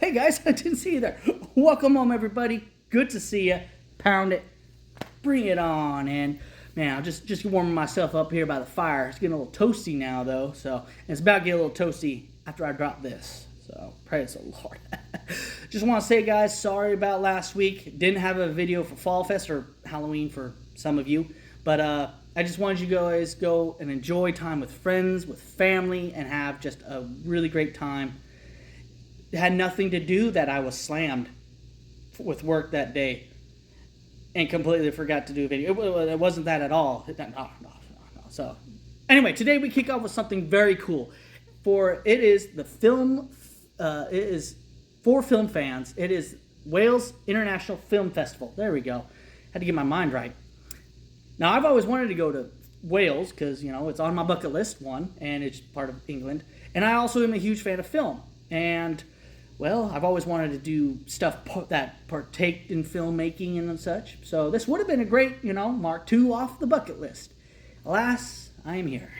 Hey guys, I didn't see you there. Welcome home, everybody. Good to see you. Pound it. Bring it on. And man, I'm just warming myself up here by the fire. It's getting a little toasty now, though. So it's about to get a little toasty after I drop this. So praise the Lord. Just want to say, guys, sorry about last week. Didn't have a video for Fall Fest or Halloween for some of you, but I just wanted you guys to go and enjoy time with friends, with family, and have just a really great time. It had nothing to do that I was slammed with work that day and completely forgot to do a video. It wasn't that at all. No. So anyway, today we kick off with something very cool. It is for film fans. It is Wales International Film Festival. There we go. Had to get my mind right. Now, I've always wanted to go to Wales because, you know, it's on my bucket list, one, and it's part of England. And I also am a huge fan of film. And, well, I've always wanted to do stuff that partake in filmmaking and such. So this would have been a great, mark 2 off the bucket list. Alas, I am here.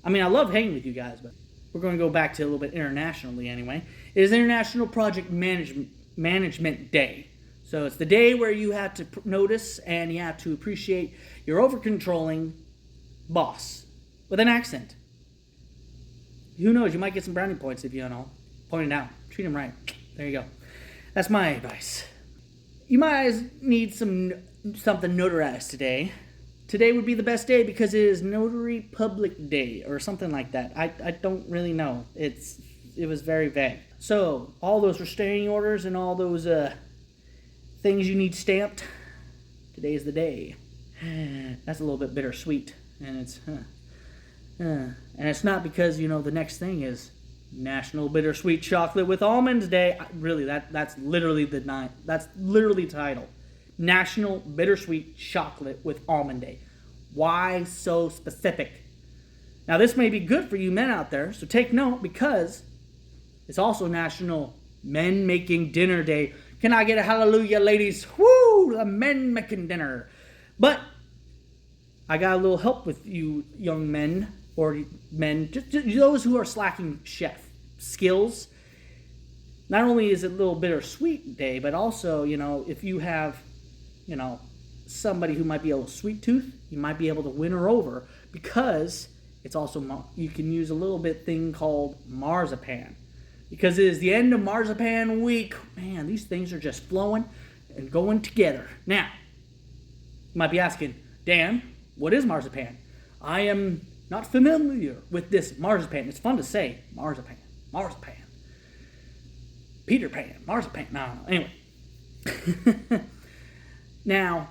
I mean, I love hanging with you guys, but we're going to go back to a little bit internationally anyway. It is International Project Management Day. So it's the day where you have to notice and you have to appreciate your over-controlling boss with an accent. Who knows? You might get some brownie points if you point it out. Treat him right. There you go. That's my advice. You might need something notarized today. Today would be the best day because it is Notary Public Day or something like that. I don't really know. It was very vague. So all those restraining orders and all those things you need stamped, today's the day. That's a little bit bittersweet, and it's not because the next thing is National Bittersweet Chocolate with Almonds Day. Really, that's literally the title. National Bittersweet Chocolate with Almond Day. Why so specific? Now, this may be good for you men out there, so take note because it's also National Men Making Dinner Day. Can I get a hallelujah, ladies? Woo! The men making dinner. But I got a little help with you young men, or men, just those who are slacking chef skills. Not only is it a little bittersweet day, but also, if you have, somebody who might be a little sweet tooth, you might be able to win her over because it's also, you can use a little bit thing called Marzipan. Because it is the end of Marzipan week. Man, these things are just flowing and going together. Now, you might be asking, Dan, what is Marzipan? I am not familiar with this Marzipan. It's fun to say, Marzipan. Peter Pan, Marzipan. No. Anyway. Now,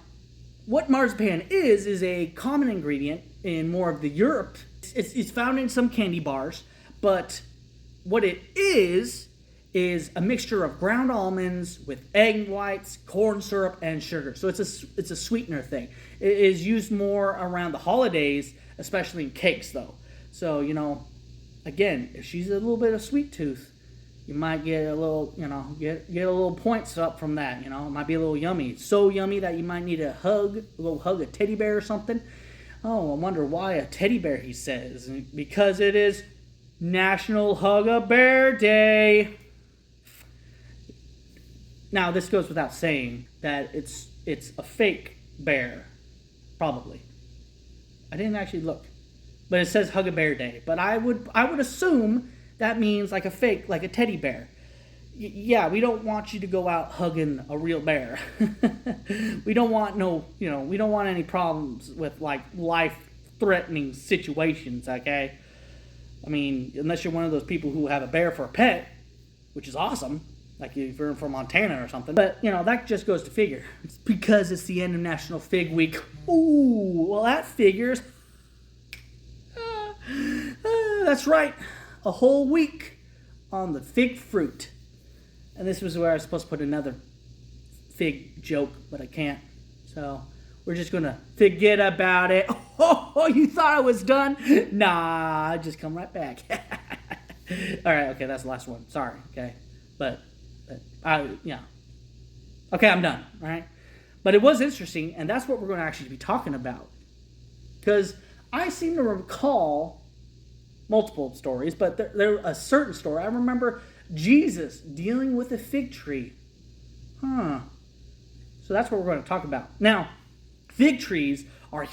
what Marzipan is a common ingredient in more of the Europe. It's found in some candy bars, but what it is a mixture of ground almonds with egg whites, corn syrup, and sugar. So it's a sweetener thing. It is used more around the holidays, especially in cakes, though. So, again, if she's a little bit of sweet tooth, you might get a little, get a little points up from that. It might be a little yummy. So yummy that you might need a little hug, a teddy bear or something. Oh, I wonder why a teddy bear, he says. Because it is National Hug-a-Bear Day. Now, this goes without saying that it's a fake bear, probably. I didn't actually look, but it says Hug-a-Bear Day. But I would assume that means like a fake, like a teddy bear. Yeah, we don't want you to go out hugging a real bear. We don't want we don't want any problems with like life-threatening situations. Okay. I mean, unless you're one of those people who have a bear for a pet, which is awesome, like if you're from Montana or something. But, that just goes to figure. It's because it's the end of National Fig Week. Ooh, well, that figures. That's right. A whole week on the fig fruit. And this was where I was supposed to put another fig joke, but I can't. So we're just going to forget about it. Oh, you thought I was done? Nah, I just come right back. All right, okay, that's the last one. Sorry, okay. But Okay, I'm done, all right? But it was interesting, and that's what we're going to actually be talking about. Because I seem to recall multiple stories, but there a certain story. I remember Jesus dealing with a fig tree. So that's what we're going to talk about. Now, fig trees are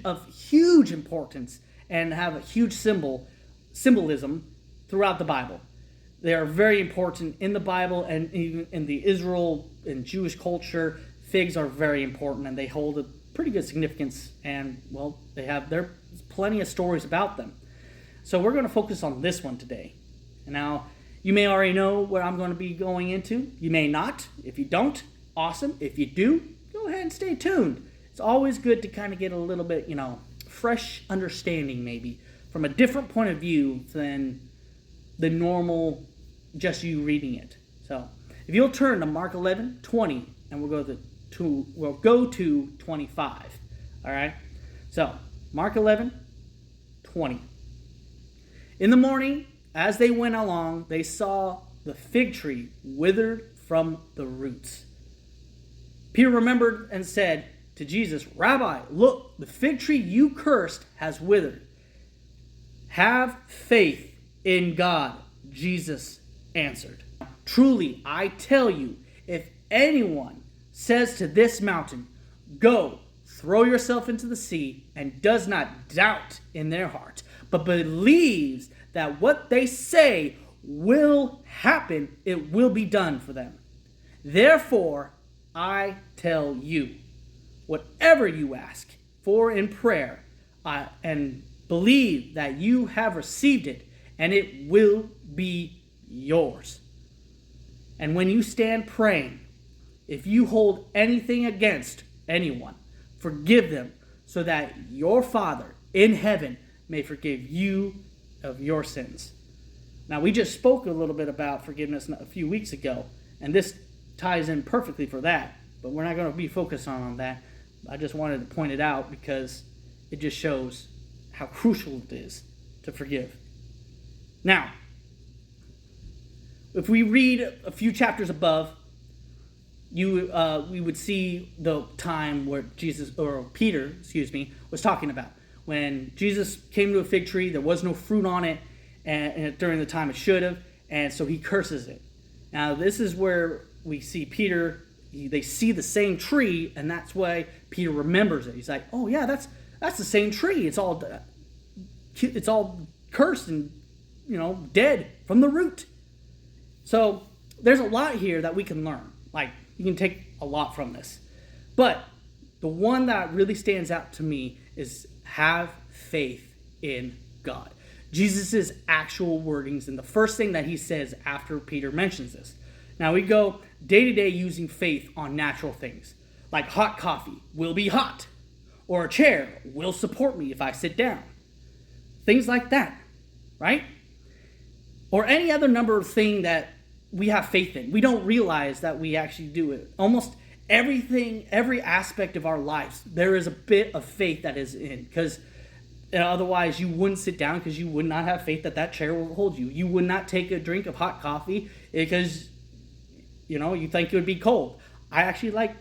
of huge importance and have a huge symbolism throughout the Bible. They are very important in the Bible, and even in the Israel and Jewish culture. Figs are very important, and they hold a pretty good significance. And well, there's plenty of stories about them. So we're going to focus on this one today. And now, you may already know what I'm going to be going into. You may not. If you don't, awesome. If you do, go ahead and stay tuned. It's always good to kind of get a little bit, fresh understanding maybe from a different point of view than the normal just you reading it. So if you'll turn to Mark 11:20, and we'll go to 25. All right. So Mark 11:20. In the morning, as they went along, they saw the fig tree withered from the roots. Peter remembered and said to Jesus, "Rabbi, look, the fig tree you cursed has withered." "Have faith in God," Jesus answered. "Truly, I tell you, if anyone says to this mountain, 'Go, throw yourself into the sea,' and does not doubt in their heart, but believes that what they say will happen, it will be done for them. Therefore, I tell you, whatever you ask for in prayer, and believe that you have received it, and it will be yours. And when you stand praying, if you hold anything against anyone, forgive them, so that your Father in heaven may forgive you of your sins." Now, we just spoke a little bit about forgiveness a few weeks ago, and this ties in perfectly for that, but we're not going to be focused on that. I just wanted to point it out because it just shows how crucial it is to forgive. Now, if we read a few chapters above, we would see the time where Peter was talking about. When Jesus came to a fig tree, there was no fruit on it and during the time it should have, and so he curses it. Now, this is where we see Peter, they see the same tree, and that's why Peter remembers it. He's like, "Oh yeah, that's the same tree. It's all cursed and dead from the root." So there's a lot here that we can learn. Like, you can take a lot from this. But the one that really stands out to me is have faith in God. Jesus' actual wordings, and the first thing that he says after Peter mentions this. Now, we go day to day using faith on natural things, like hot coffee will be hot, or a chair will support me if I sit down. Things like that, right? Or any other number of things that we have faith in. We don't realize that we actually do it. Almost everything, every aspect of our lives, there is a bit of faith that is in, because otherwise you wouldn't sit down, because you would not have faith that that chair will hold you. You would not take a drink of hot coffee because you think it would be cold. I actually like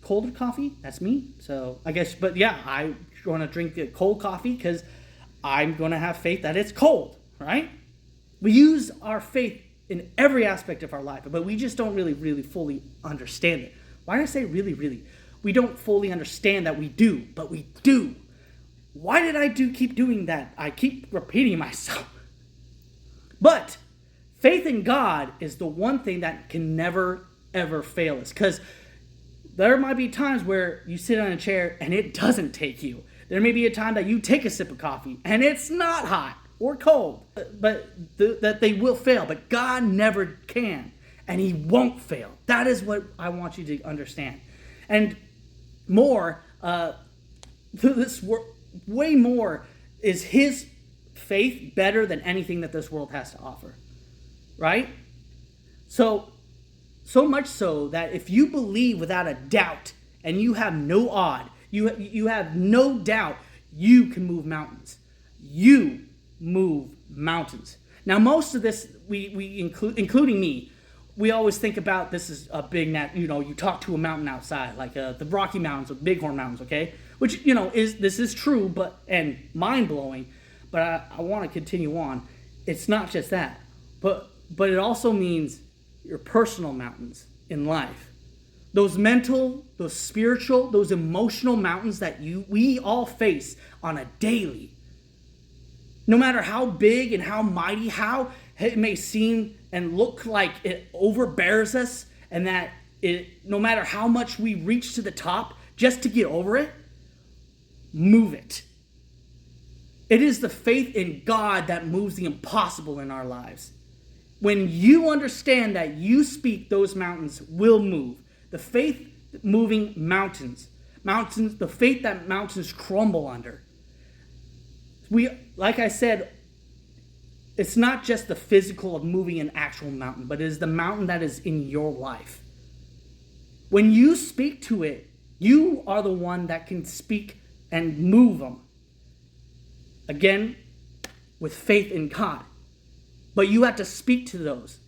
colder coffee. That's me. So I guess, but yeah, I want to drink the cold coffee because I'm going to have faith that it's cold, right? We use our faith in every aspect of our life, but we just don't really fully understand it. Why did I say really? We don't fully understand that we do, but we do. Why did I keep doing that? I keep repeating myself. But faith in God is the one thing that can never, ever fail us. Because there might be times where you sit on a chair and it doesn't take you. There may be a time that you take a sip of coffee and it's not hot or cold. But that they will fail. But God never can. And he won't fail. That is what I want you to understand. And more, way more is his faith better than anything that this world has to offer. Right? So much so that if you believe without a doubt and you have no odd, you have no doubt, you can move mountains. You move mountains. Now, most of this, we include, including me, we always think about this as a big, you talk to a mountain outside, like the Rocky Mountains or Bighorn Mountains, okay? Which, this is true, and mind-blowing, but I want to continue on. It's not just that. But but it also means your personal mountains in life. Those mental, those spiritual, those emotional mountains that we all face on a daily. No matter how big and how mighty, how it may seem and look like it overbears us, and that no matter how much we reach to the top just to get over it, move it. It is the faith in God that moves the impossible in our lives. When you understand that you speak, those mountains will move. The faith moving mountains, the faith that mountains crumble under. Like I said, it's not just the physical of moving an actual mountain, but it is the mountain that is in your life. When you speak to it, you are the one that can speak and move them. Again, with faith in God. But you have to speak to those.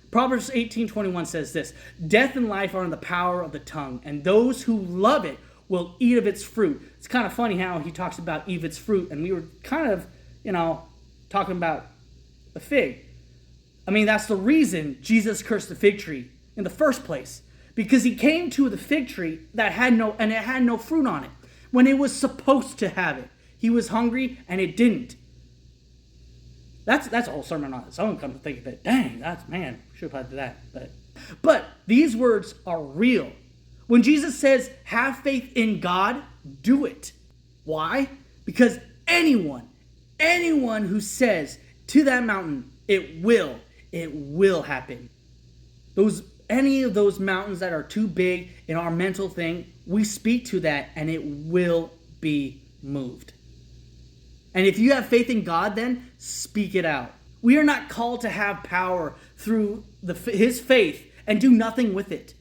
Proverbs 18:21 says this, death and life are in the power of the tongue, and those who love it will eat of its fruit. It's kind of funny how he talks about eat of its fruit, and we were kind of, talking about the fig. I mean, that's the reason Jesus cursed the fig tree in the first place. Because he came to the fig tree that had no fruit on it when it was supposed to have it. He was hungry and it didn't. That's a whole sermon on its own, come to think of it. Dang, should have did that. But these words are real. When Jesus says, have faith in God, do it. Why? Because anyone who says to that mountain, it will happen. Any of those mountains that are too big in our mental thing, we speak to that and it will be moved. And if you have faith in God, then speak it out. We are not called to have power through his faith and do nothing with it.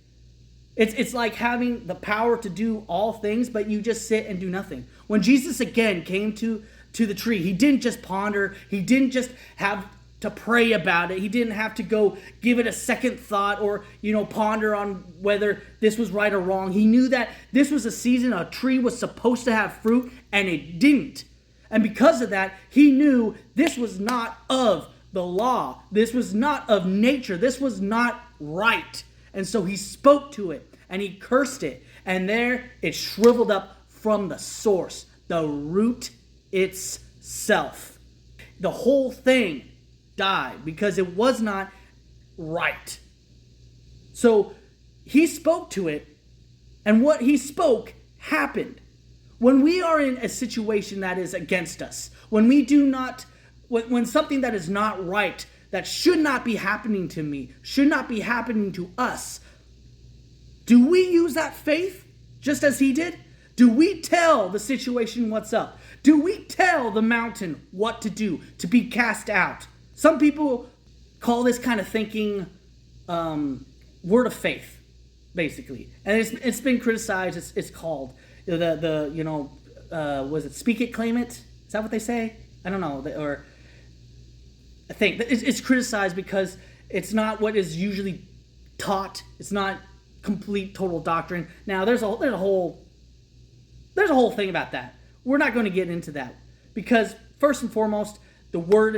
It's like having the power to do all things, but you just sit and do nothing. When Jesus again came to the tree, he didn't just ponder. He didn't just have to pray about it. He didn't have to go give it a second thought or, ponder on whether this was right or wrong. He knew that this was a season a tree was supposed to have fruit and it didn't. And because of that, he knew this was not of the law. This was not of nature. This was not right. And so he spoke to it and he cursed it. And there it shriveled up from the source, the root itself. The whole thing died because it was not right. So he spoke to it, and what he spoke happened. When we are in a situation that is against us, when something that is not right, that should not be happening to me, should not be happening to us, do we use that faith just as he did? Do we tell the situation what's up? Do we tell the mountain what to do to be cast out? Some people call this kind of thinking word of faith, basically, and it's been criticized. It's called was it speak it, claim it? Is that what they say? I don't know, or I think it's criticized because it's not what is usually taught. It's not complete total doctrine. Now there's a whole thing about that. We're not going to get into that because first and foremost, the word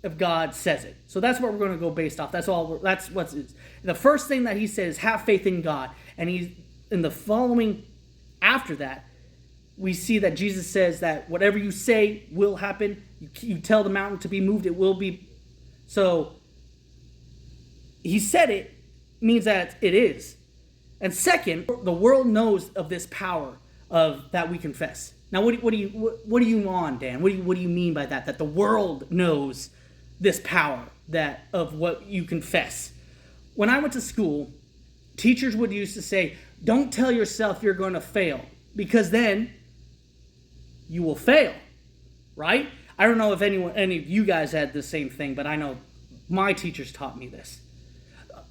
of God says it. So that's what we're going to go based off. That's what's it is. The first thing that he says, have faith in God. And he's in the following after that, we see that Jesus says that whatever you say will happen. You tell the mountain to be moved, it will be. So he said it means that it is. And second, the world knows of this power of that we confess. Now, what do you on, Dan? What do you mean by that? That the world knows this power of what you confess. When I went to school, teachers would used to say, "Don't tell yourself you're going to fail, because then you will fail." Right? I don't know if any of you guys had the same thing, but I know my teachers taught me this.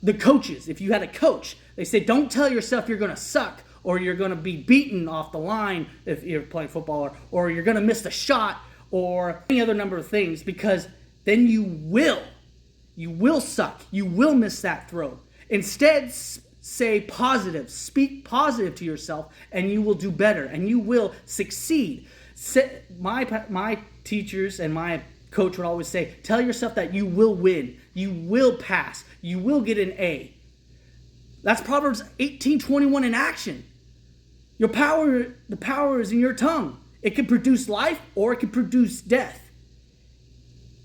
The coaches, if you had a coach, they say, "Don't tell yourself you're going to suck, or you're going to be beaten off the line if you're playing football, or you're going to miss the shot, or any other number of things, because then you will suck. You will miss that throw." Instead, say positive. Speak positive to yourself, and you will do better, and you will succeed. My teachers and my coach would always say, tell yourself that you will win, you will pass, you will get an A. That's Proverbs 18:21 in action. The power is in your tongue. It can produce life or it can produce death.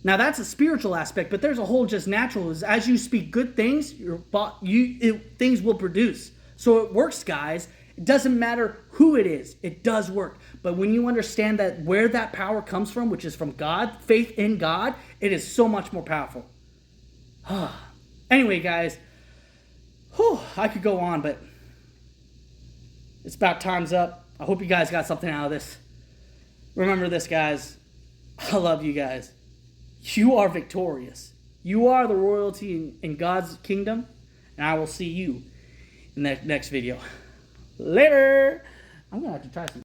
Now that's a spiritual aspect, but there's a whole just natural. Is as you speak good things, things will produce. So it works, guys. It doesn't matter who it is. It does work. But when you understand that where that power comes from, which is from God, faith in God, it is so much more powerful. Anyway, guys, I could go on, but it's about time's up. I hope you guys got something out of this. Remember this, guys. I love you guys. You are victorious. You are the royalty in God's kingdom, and I will see you in the next video. Later. I'm going to have to try some